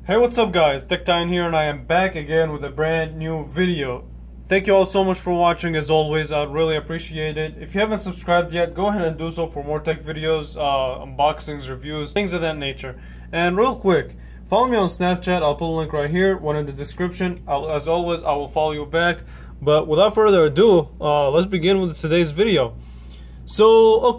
Hey, what's up guys, TechTitan here, and I am back again with a brand new video. Thank you all so much for watching. As always, I'd really appreciate it. If you haven't subscribed yet, go ahead and do so for more tech videos, unboxings, reviews, things of that nature. And real quick, follow me on Snapchat. I'll put a link right here, one in the description. As always, I will follow you back. But without further ado, let's begin with today's video. So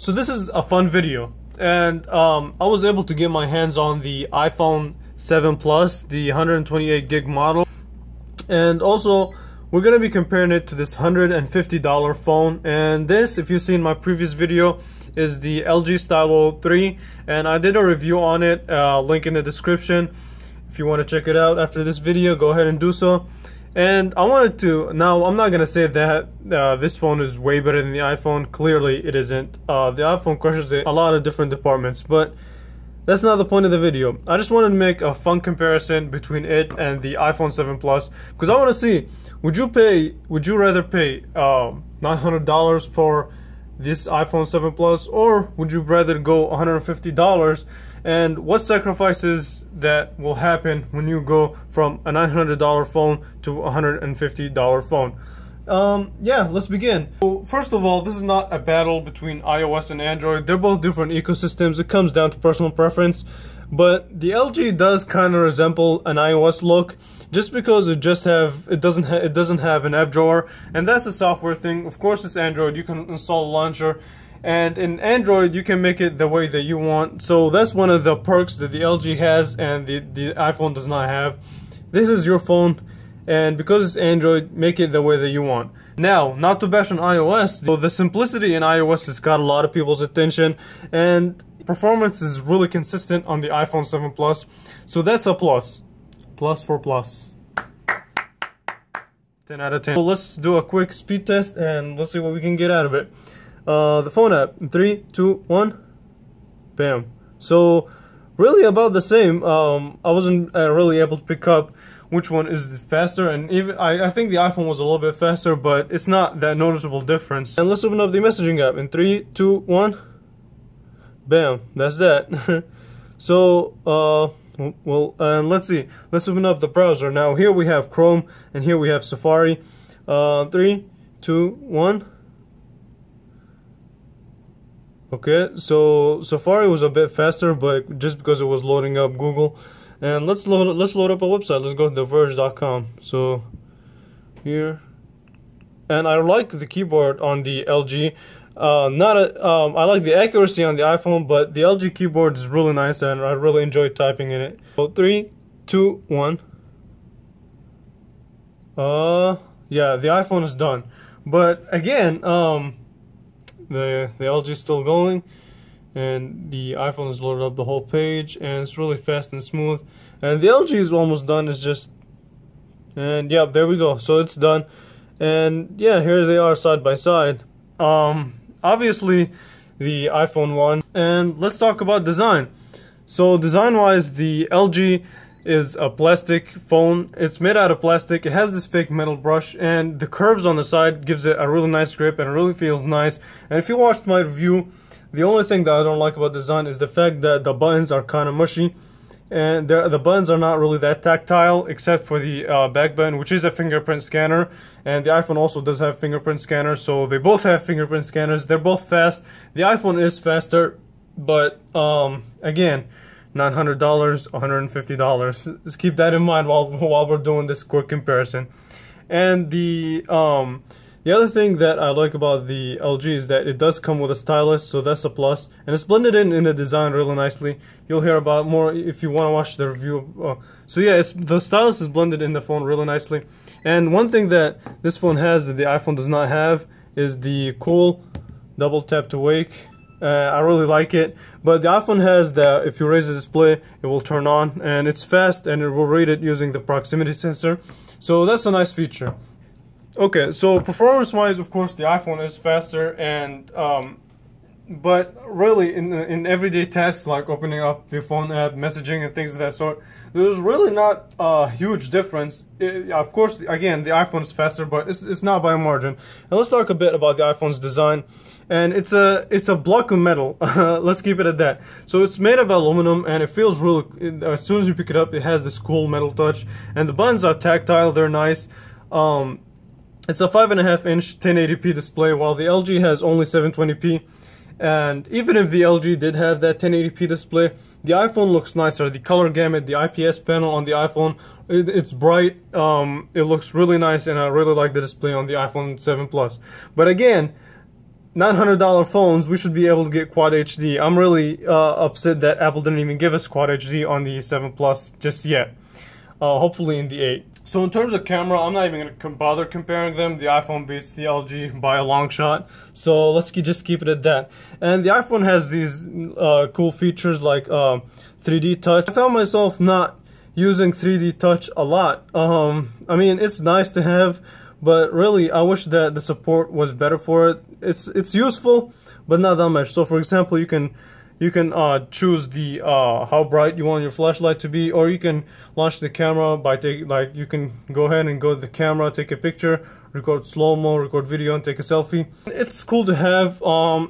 this is a fun video. And I was able to get my hands on the iPhone 7 Plus, the 128 gig model, and also we're going to be comparing it to this $150 phone. And this, if you've seen my previous video, is the LG Stylo 3, and I did a review on it, link in the description. If you want to check it out after this video, go ahead and do so. And I wanted to, now I'm not going to say that this phone is way better than the iPhone. Clearly it isn't. The iPhone crushes a lot of different departments, but that's not the point of the video. I just wanted to make a fun comparison between it and the iPhone 7 Plus, because I want to see, would you rather pay $900 for this iPhone 7 Plus, or would you rather go $150? And what sacrifices that will happen when you go from a $900 phone to a $150 phone? Yeah, let's begin. So first of all, this is not a battle between iOS and Android. They're both different ecosystems. It comes down to personal preference. But the LG does kind of resemble an iOS look, just because it doesn't have an app drawer, and that's a software thing. Of course, it's Android. You can install a launcher, and in Android you can make it the way that you want. So that's one of the perks that the LG has and the iPhone does not have. This is your phone, and because it's Android, make it the way that you want. Now, not to bash on iOS, so the simplicity in iOS has got a lot of people's attention, and performance is really consistent on the iPhone 7 Plus, so that's a plus. Plus for plus. 10 out of 10. So let's do a quick speed test and let's see what we can get out of it. The phone app, 3, 2, 1, bam. So really about the same. I wasn't really able to pick up which one is faster, and even I think the iPhone was a little bit faster, but it's not that noticeable difference. And let's open up the messaging app in 3, 2, 1, bam. That's that. So well, and let's see. Let's open up the browser. Now here we have Chrome, and here we have Safari. 3, 2, 1. Okay, so Safari was a bit faster, but just because it was loading up Google. And let's load up a website. Let's go to TheVerge.com. So here, and I like the keyboard on the LG. I like the accuracy on the iPhone, but the LG keyboard is really nice, and I really enjoy typing in it. So 3, 2, 1. Yeah, the iPhone is done. But again, the LG is still going, and the iPhone is loaded up the whole page, and it's really fast and smooth. And the LG is almost done. It's just, and yeah, there we go. So it's done, and yeah, here they are side by side. Obviously the iPhone won. And let's talk about design. So design wise, the LG is a plastic phone. It's made out of plastic. It has this fake metal brush, and the curves on the side gives it a really nice grip, and it really feels nice. And if you watched my review, the only thing that I don't like about design is the fact that the buttons are kind of mushy, and the buttons are not really that tactile, except for the back button, which is a fingerprint scanner. And the iPhone also does have fingerprint scanner, so they both have fingerprint scanners. They're both fast. The iPhone is faster, but again, $900, $150. Just keep that in mind while we're doing this quick comparison. And the other thing that I like about the LG is that it does come with a stylus, so that's a plus. And it's blended in the design really nicely. You'll hear about more if you want to watch the review. So yeah, the stylus is blended in the phone really nicely. And one thing that this phone has that the iPhone does not have is the cool double tap to wake. I really like it. But the iPhone has the, if you raise the display, it will turn on, and it's fast, and it will read it using the proximity sensor. So that's a nice feature. Okay, so performance-wise, of course, the iPhone is faster, and but really in everyday tasks like opening up the phone app, messaging, and things of that sort, there's really not a huge difference. Of course, again, the iPhone is faster, but it's not by a margin. And let's talk a bit about the iPhone's design. And it's a block of metal. Let's keep it at that. So it's made of aluminum, and it feels really. As soon as you pick it up, it has this cool metal touch. And the buttons are tactile. They're nice. It's a 5.5-inch 1080p display, while the LG has only 720p. And even if the LG did have that 1080p display, the iPhone looks nicer. The color gamut, the IPS panel on the iPhone, it's bright. It looks really nice, and I really like the display on the iPhone 7 Plus. But again, $900 phones, we should be able to get Quad HD. I'm really upset that Apple didn't even give us Quad HD on the 7 Plus just yet. Hopefully in the 8. So in terms of camera, I'm not even going to bother comparing them. The iPhone beats the LG by a long shot. So let's just keep it at that. And the iPhone has these cool features like 3D touch. I found myself not using 3D touch a lot. I mean, it's nice to have, but really I wish that the support was better for it. It's useful, but not that much. So for example, you can choose the how bright you want your flashlight to be, or you can launch the camera by you can go ahead and go to the camera, take a picture, record slow-mo, record video, and take a selfie. It's cool to have.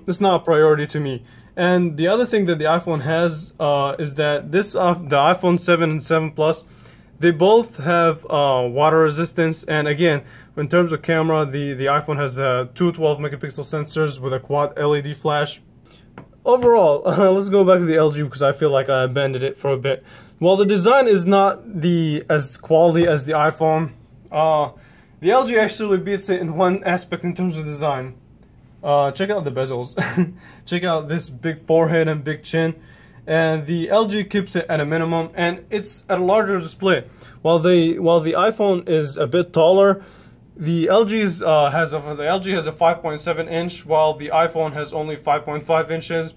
It's not a priority to me. And the other thing that the iPhone has is that the iPhone 7 and 7 Plus, they both have water resistance. And again, in terms of camera, the iPhone has two 12-megapixel sensors with a quad LED flash. Overall, let's go back to the LG because I feel like I abandoned it for a bit. While the design is not as quality as the iPhone, the LG actually beats it in one aspect in terms of design. Check out the bezels. Check out this big forehead and big chin. And the LG keeps it at a minimum, and it's at a larger display. While the iPhone is a bit taller, the LG has a 5.7 inch, while the iPhone has only 5.5 inches.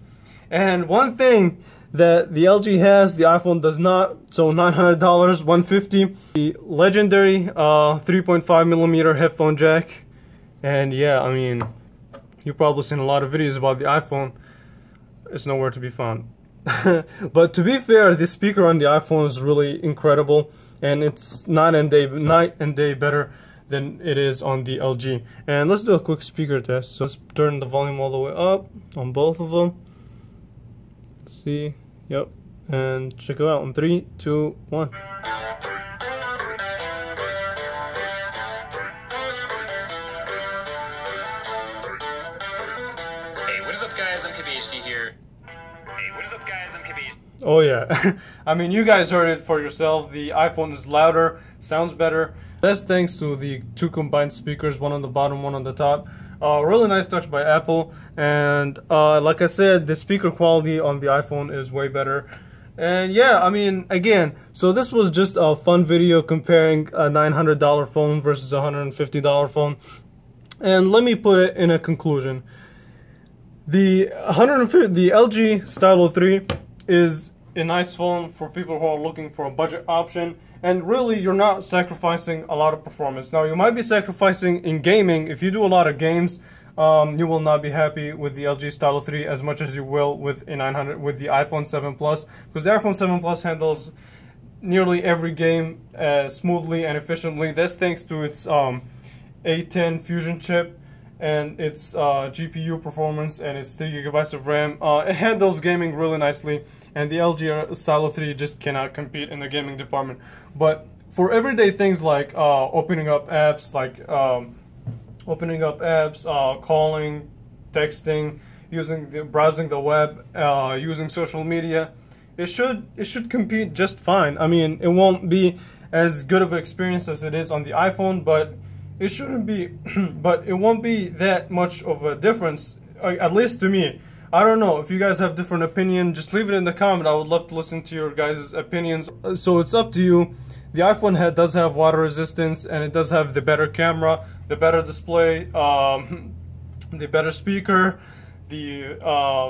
And one thing that the LG has, the iPhone does not. So $900, $150. The legendary 3.5mm headphone jack. And yeah, I mean, you've probably seen a lot of videos about the iPhone. It's nowhere to be found. But to be fair, the speaker on the iPhone is really incredible, and it's night and day better than it is on the LG. And let's do a quick speaker test. So let's turn the volume all the way up on both of them. See, yep, and check it out in 3, 2, 1. Hey, what is up, guys? I'm KBHD here. Hey, what is up, guys? I'm KBHD. Oh yeah, I mean, you guys heard it for yourself. The iPhone is louder, sounds better. That's thanks to the two combined speakers, one on the bottom, one on the top. Really nice touch by Apple. And like I said, the speaker quality on the iPhone is way better. And yeah, I mean, again, so this was just a fun video comparing a $900 phone versus a $150 phone. And let me put it in a conclusion. The LG Stylo 3 is a nice phone for people who are looking for a budget option, and really you're not sacrificing a lot of performance. Now you might be sacrificing in gaming. If you do a lot of games, you will not be happy with the LG Stylo 3 as much as you will with the iPhone 7 Plus, because the iPhone 7 Plus handles nearly every game smoothly and efficiently. That's thanks to its A10 Fusion chip and its GPU performance and its 3 GB of RAM. It handles gaming really nicely, and the LG Stylo 3 just cannot compete in the gaming department. But for everyday things like opening up apps, calling, texting, browsing the web, using social media, it should compete just fine. I mean, it won't be as good of an experience as it is on the iPhone, but it shouldn't be, but it won't be that much of a difference, at least to me. I don't know, if you guys have different opinion, just leave it in the comment. I would love to listen to your guys' opinions. So it's up to you. The iPhone does have water resistance, and it does have the better camera, the better display, the better speaker, the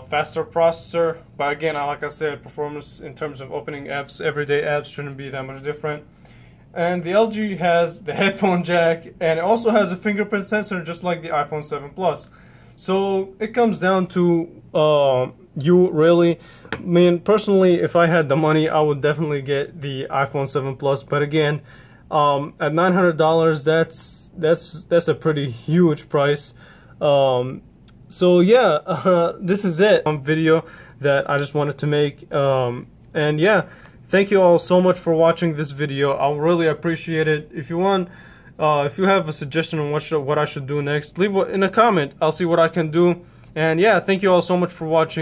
faster processor. But again, like I said, performance in terms of opening apps, everyday apps, shouldn't be that much different. And the LG has the headphone jack, and it also has a fingerprint sensor just like the iPhone 7 Plus. So it comes down to you really, I mean, personally, if I had the money, I would definitely get the iPhone 7 Plus. But again, at $900, that's a pretty huge price. So yeah, this is it. Video that I just wanted to make. And yeah, thank you all so much for watching this video. I really appreciate it. If you want, if you have a suggestion on what I should do next, leave it in a comment. I'll see what I can do. And yeah, thank you all so much for watching.